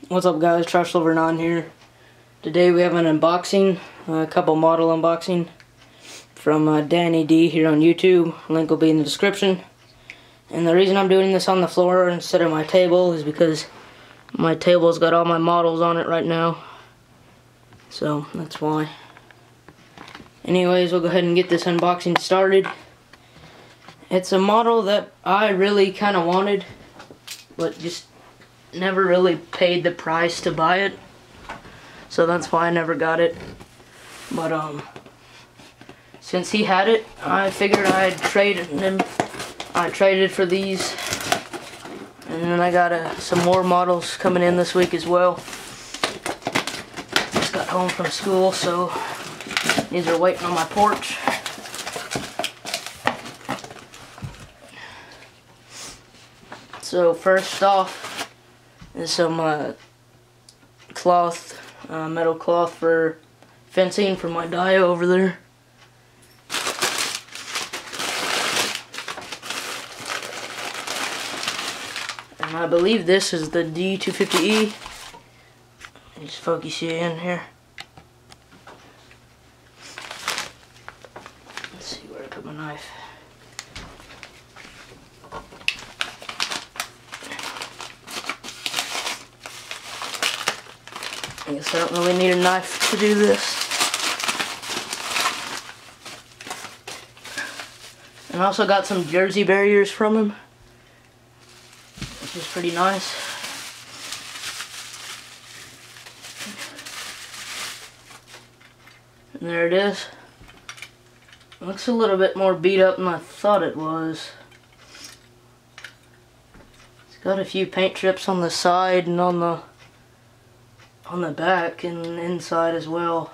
What's up guys, TrashLover9 here. Today we have an unboxing, a couple model unboxing from Danny D here on YouTube. Link will be in the description. And the reason I'm doing this on the floor instead of my table is because my table's got all my models on it right now. So that's why. Anyways, we'll go ahead and get this unboxing started. It's a model that I really kind of wanted, but just never really paid the price to buy it, so that's why I never got it. But since he had it, I figured I'd trade him. I traded for these, and then I got some more models coming in this week as well. Just got home from school, so these are waiting on my porch. So first off is some cloth, metal cloth for fencing for my Dio over there. And I believe this is the D250E. Just focus you in here. Let's see where I put my knife. I guess I don't really need a knife to do this. And I also got some jersey barriers from him, which is pretty nice. And there it is. It looks a little bit more beat up than I thought it was. It's got a few paint chips on the side and on the back and inside as well.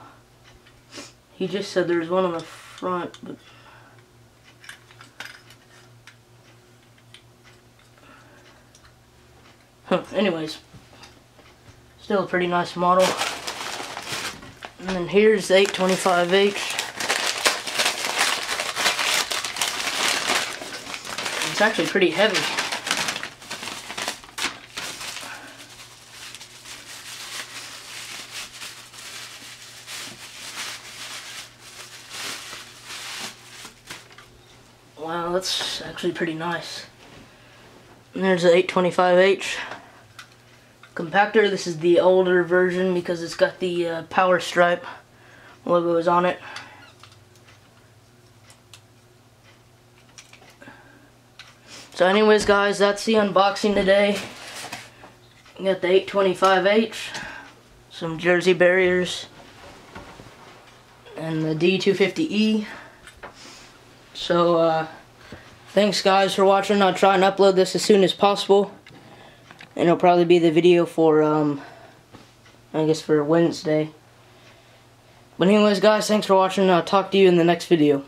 He just said there's one on the front, but anyways, still a pretty nice model. And then here's the 825H. It's actually pretty heavy. Wow, that's actually pretty nice. And there's the 825H compactor. This is the older version because it's got the Power Stripe logos on it. So anyways guys, that's the unboxing today. We got the 825H, some jersey barriers, and the D250E. So, thanks guys for watching. I'll try and upload this as soon as possible. And it'll probably be the video for, I guess for Wednesday. But anyways guys, thanks for watching. I'll talk to you in the next video.